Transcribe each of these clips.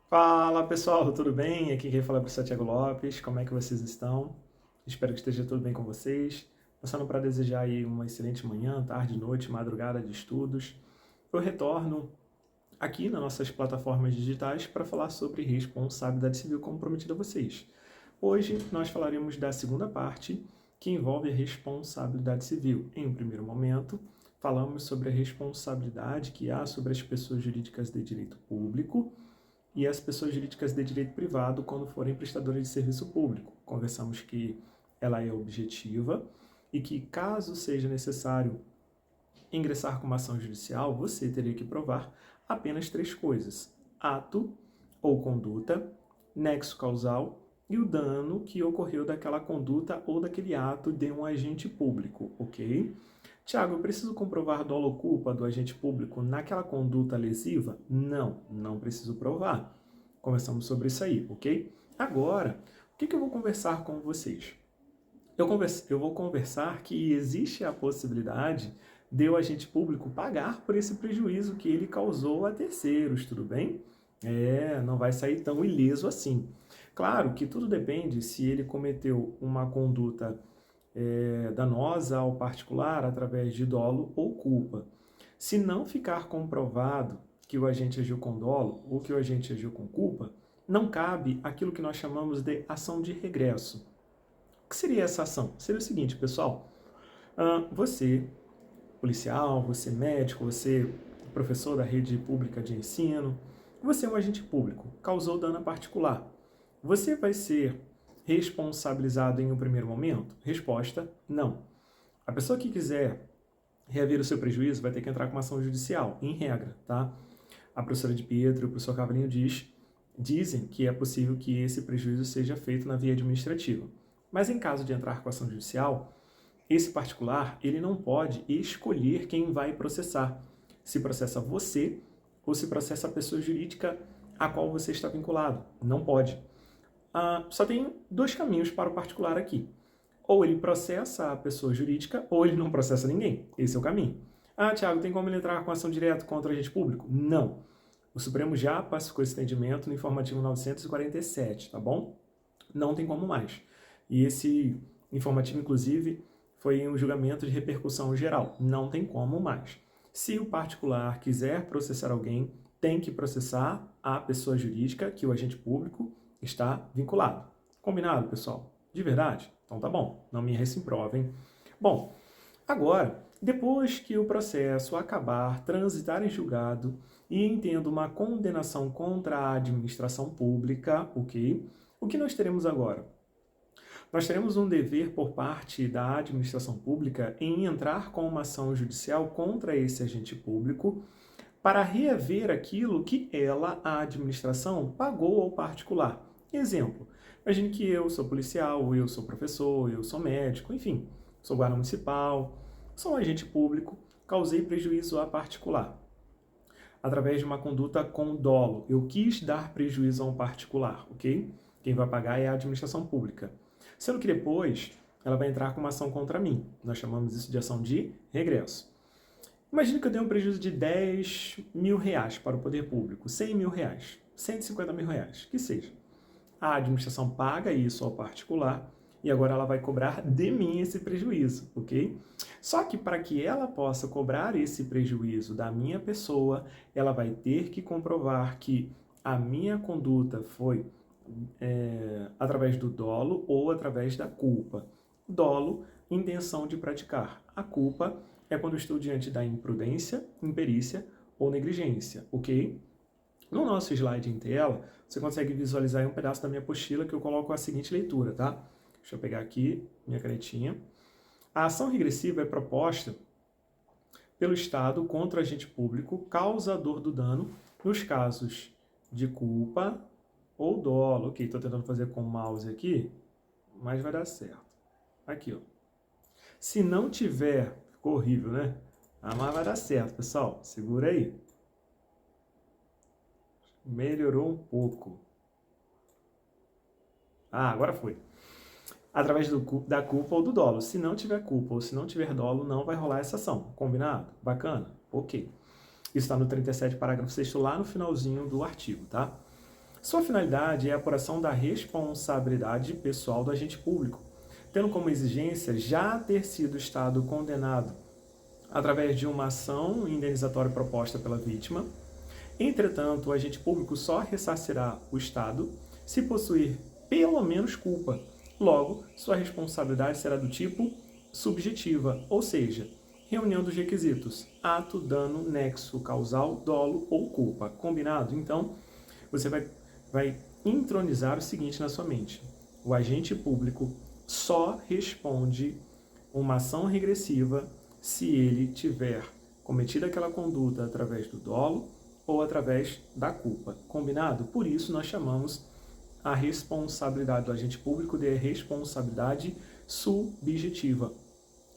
Fala pessoal, tudo bem? Aqui quem fala é o professor Thiago Lopes. Como é que vocês estão? Espero que esteja tudo bem com vocês. Passando para desejar aí uma excelente manhã, tarde, noite, madrugada de estudos. Eu retorno aqui nas nossas plataformas digitais para falar sobre responsabilidade civil como prometido a vocês. Hoje nós falaremos da segunda parte, que envolve a responsabilidade civil. Em um primeiro momento, falamos sobre a responsabilidade que há sobre as pessoas jurídicas de direito público e as pessoas jurídicas de direito privado quando forem prestadoras de serviço público. Conversamos que ela é objetiva e que, caso seja necessário ingressar com uma ação judicial, você teria que provar apenas três coisas: ato ou conduta, nexo causal e o dano que ocorreu daquela conduta ou daquele ato de um agente público, ok? Tiago, eu preciso comprovar dolo ou culpa do agente público naquela conduta lesiva? Não, não preciso provar. Conversamos sobre isso aí, ok? Agora, o que eu vou conversar com vocês? Eu vou conversar que existe a possibilidade de o agente público pagar por esse prejuízo que ele causou a terceiros, tudo bem? Não vai sair tão ileso assim. Claro que tudo depende se ele cometeu uma conduta danosa ao particular através de dolo ou culpa. Se não ficar comprovado que o agente agiu com dolo ou que o agente agiu com culpa, não cabe aquilo que nós chamamos de ação de regresso. O que seria essa ação? Seria o seguinte, pessoal. Você, policial, você médico, você professor da rede pública de ensino, você é um agente público, causou dano a particular. Você vai ser responsabilizado em um primeiro momento? Resposta: não. A pessoa que quiser reaver o seu prejuízo vai ter que entrar com uma ação judicial, em regra, tá? A professora de Pietro e o professor Cavalinho dizem que é possível que esse prejuízo seja feito na via administrativa. Mas em caso de entrar com ação judicial, esse particular ele não pode escolher quem vai processar. Se processa você ou se processa a pessoa jurídica a qual você está vinculado. Não pode. Só tem dois caminhos para o particular aqui. Ou ele processa a pessoa jurídica, ou ele não processa ninguém. Esse é o caminho. Tiago, tem como ele entrar com ação direta contra o agente público? Não. O Supremo já pacificou esse entendimento no informativo 947, tá bom? Não tem como mais. E esse informativo, inclusive, foi um julgamento de repercussão geral. Não tem como mais. Se o particular quiser processar alguém, tem que processar a pessoa jurídica que o agente público está vinculado. Combinado, pessoal? De verdade? Então tá bom. Não me recimprovem. Bom, agora, depois que o processo acabar, transitar em julgado e entendo uma condenação contra a administração pública, ok? O que nós teremos agora? Nós teremos um dever por parte da administração pública em entrar com uma ação judicial contra esse agente público para reaver aquilo que ela, a administração, pagou ao particular. Exemplo, imagine que eu sou policial, eu sou professor, eu sou médico, enfim, sou guarda municipal, sou um agente público, causei prejuízo a particular através de uma conduta com dolo. Eu quis dar prejuízo a um particular, ok? Quem vai pagar é a administração pública. Sendo que depois ela vai entrar com uma ação contra mim. Nós chamamos isso de ação de regresso. Imagine que eu dei um prejuízo de 10 mil reais para o poder público, 100 mil reais, 150 mil reais, que seja. A administração paga isso ao particular e agora ela vai cobrar de mim esse prejuízo, ok? Só que para que ela possa cobrar esse prejuízo da minha pessoa, ela vai ter que comprovar que a minha conduta foi através do dolo ou através da culpa. Dolo, intenção de praticar. A culpa é quando estou diante da imprudência, imperícia ou negligência, ok? No nosso slide em tela, você consegue visualizar aí um pedaço da minha apostila que eu coloco a seguinte leitura, tá? Deixa eu pegar aqui minha canetinha. A ação regressiva é proposta pelo Estado contra o agente público causador do dano nos casos de culpa ou dolo. Ok, estou tentando fazer com o mouse aqui, mas vai dar certo. Aqui, ó. Se não tiver, ficou horrível, né? Mas vai dar certo, pessoal. Segura aí. Melhorou um pouco. Agora foi. Através da culpa ou do dolo. Se não tiver culpa ou se não tiver dolo, não vai rolar essa ação. Combinado? Bacana? Ok. Isso está no 37, parágrafo 6º, lá no finalzinho do artigo, tá? Sua finalidade é a apuração da responsabilidade pessoal do agente público, tendo como exigência já ter sido o Estado condenado através de uma ação indenizatória proposta pela vítima. Entretanto, o agente público só ressarcirá o Estado se possuir pelo menos culpa. Logo, sua responsabilidade será do tipo subjetiva, ou seja, reunião dos requisitos: ato, dano, nexo causal, dolo ou culpa. Combinado? Então, você vai entronizar o seguinte na sua mente: o agente público só responde uma ação regressiva se ele tiver cometido aquela conduta através do dolo ou através da culpa. Combinado? Por isso nós chamamos a responsabilidade do agente público de responsabilidade subjetiva.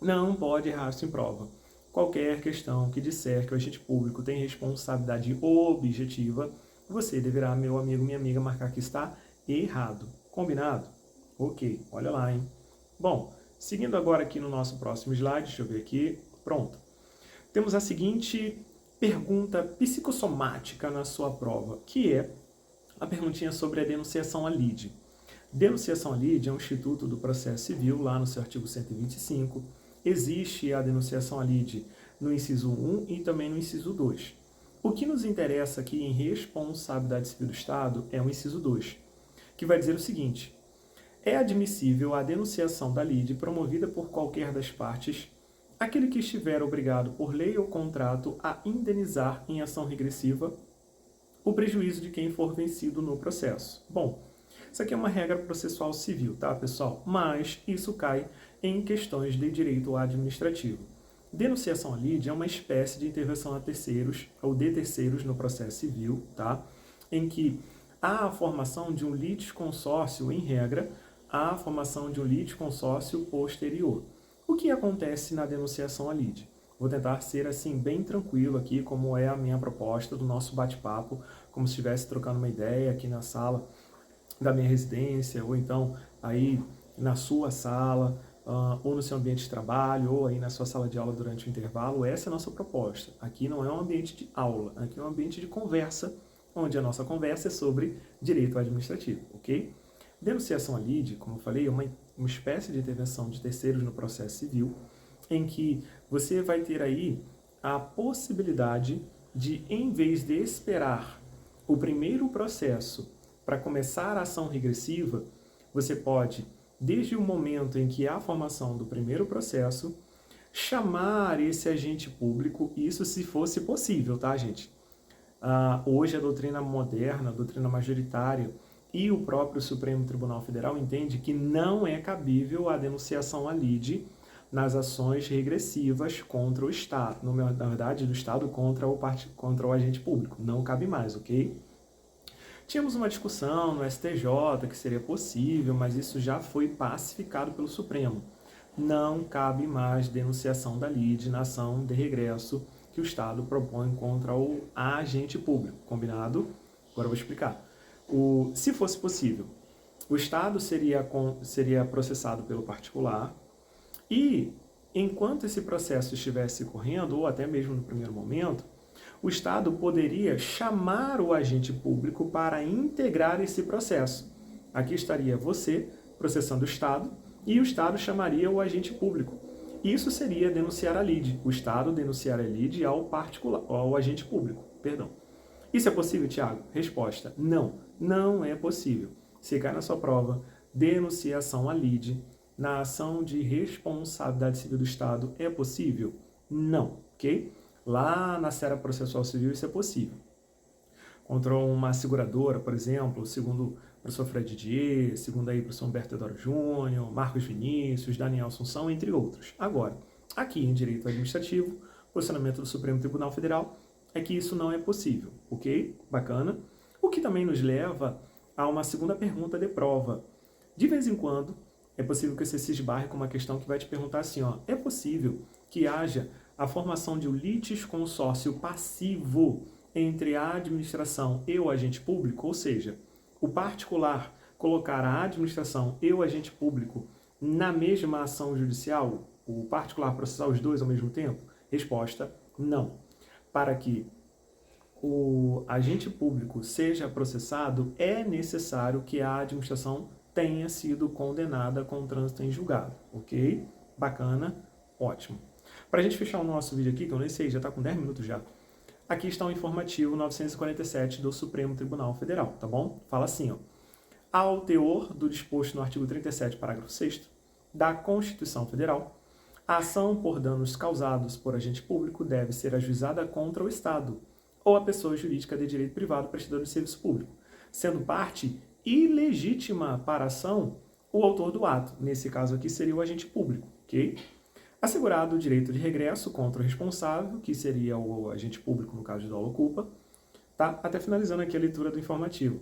Não pode errar-se em prova. Qualquer questão que disser que o agente público tem responsabilidade objetiva, você deverá, meu amigo, minha amiga, marcar que está errado. Combinado? Ok, olha lá, hein? Bom, seguindo agora aqui no nosso próximo slide, deixa eu ver aqui, pronto. Temos a seguinte pergunta psicossomática na sua prova, que é a perguntinha sobre a denunciação à lide. Denunciação à lide é um instituto do processo civil, lá no seu artigo 125. Existe a denunciação à lide no inciso 1 e também no inciso 2. O que nos interessa aqui em responsabilidade civil do Estado é o inciso 2, que vai dizer o seguinte: é admissível a denunciação da lide promovida por qualquer das partes aquele que estiver obrigado por lei ou contrato a indenizar em ação regressiva o prejuízo de quem for vencido no processo. Bom, isso aqui é uma regra processual civil, tá, pessoal? Mas isso cai em questões de direito administrativo. Denunciação à lide é uma espécie de intervenção a terceiros ou de terceiros no processo civil, tá? Em que há a formação de um litisconsórcio, em regra, há a formação de um litisconsórcio posterior. O que acontece na denunciação à lide? Vou tentar ser assim bem tranquilo aqui, como é a minha proposta do nosso bate-papo, como se estivesse trocando uma ideia aqui na sala da minha residência, ou então aí na sua sala, ou no seu ambiente de trabalho, ou aí na sua sala de aula durante o intervalo. Essa é a nossa proposta. Aqui não é um ambiente de aula, aqui é um ambiente de conversa, onde a nossa conversa é sobre direito administrativo, ok? Denunciação à lide, como eu falei, é uma espécie de intervenção de terceiros no processo civil, em que você vai ter aí a possibilidade de, em vez de esperar o primeiro processo para começar a ação regressiva, você pode, desde o momento em que há a formação do primeiro processo, chamar esse agente público, isso se fosse possível, tá, gente? Hoje a doutrina moderna, a doutrina majoritária e o próprio Supremo Tribunal Federal entende que não é cabível a denunciação à lide nas ações regressivas contra o Estado, na verdade, do Estado contra o agente público. Não cabe mais, ok? Tínhamos uma discussão no STJ que seria possível, mas isso já foi pacificado pelo Supremo. Não cabe mais denunciação da lide na ação de regresso que o Estado propõe contra o agente público. Combinado? Agora eu vou explicar. Se fosse possível, o Estado seria processado pelo particular e, enquanto esse processo estivesse correndo, ou até mesmo no primeiro momento, o Estado poderia chamar o agente público para integrar esse processo. Aqui estaria você processando o Estado e o Estado chamaria o agente público. Isso seria denunciar a lide. O Estado denunciar a lide ao agente público. Perdão. Isso é possível, Tiago? Resposta: não, não é possível. Se cai na sua prova, denunciação à lide na ação de responsabilidade civil do Estado é possível? Não, ok? Lá na esfera processual civil isso é possível. Contra uma seguradora, por exemplo, segundo o professor Fred Dier, segundo aí o professor Humberto Eduardo Júnior, Marcos Vinícius, Daniel Assunção, entre outros. Agora, aqui em direito administrativo, o posicionamento do Supremo Tribunal Federal é que isso não é possível, ok? Bacana. O que também nos leva a uma segunda pergunta de prova. De vez em quando, é possível que você se esbarre com uma questão que vai te perguntar assim, ó, é possível que haja a formação de um litisconsórcio passivo entre a administração e o agente público, ou seja, o particular colocar a administração e o agente público na mesma ação judicial, o particular processar os dois ao mesmo tempo? Resposta: não. Para que o agente público seja processado, é necessário que a administração tenha sido condenada com trânsito em julgado, ok? Bacana, ótimo. Para a gente fechar o nosso vídeo aqui, que eu nem sei, já está com 10 minutos já, aqui está o informativo 947 do Supremo Tribunal Federal, tá bom? Fala assim, ó. Ao teor do disposto no artigo 37, parágrafo 6º da Constituição Federal, a ação por danos causados por agente público deve ser ajuizada contra o Estado ou a pessoa jurídica de direito privado prestador de serviço público, sendo parte ilegítima para a ação o autor do ato. Nesse caso aqui seria o agente público, ok? Assegurado o direito de regresso contra o responsável, que seria o agente público no caso de dolo ou culpa, tá? Até finalizando aqui a leitura do informativo.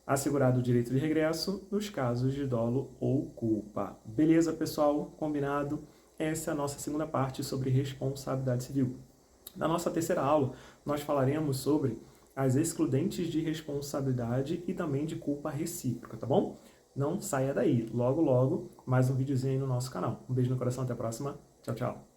Assegurado o direito de regresso nos casos de dolo ou culpa. Beleza, pessoal? Combinado? Essa é a nossa segunda parte sobre responsabilidade civil. Na nossa terceira aula, nós falaremos sobre as excludentes de responsabilidade e também de culpa recíproca, tá bom? Não saia daí. Logo, logo, mais um videozinho aí no nosso canal. Um beijo no coração, até a próxima. Tchau, tchau.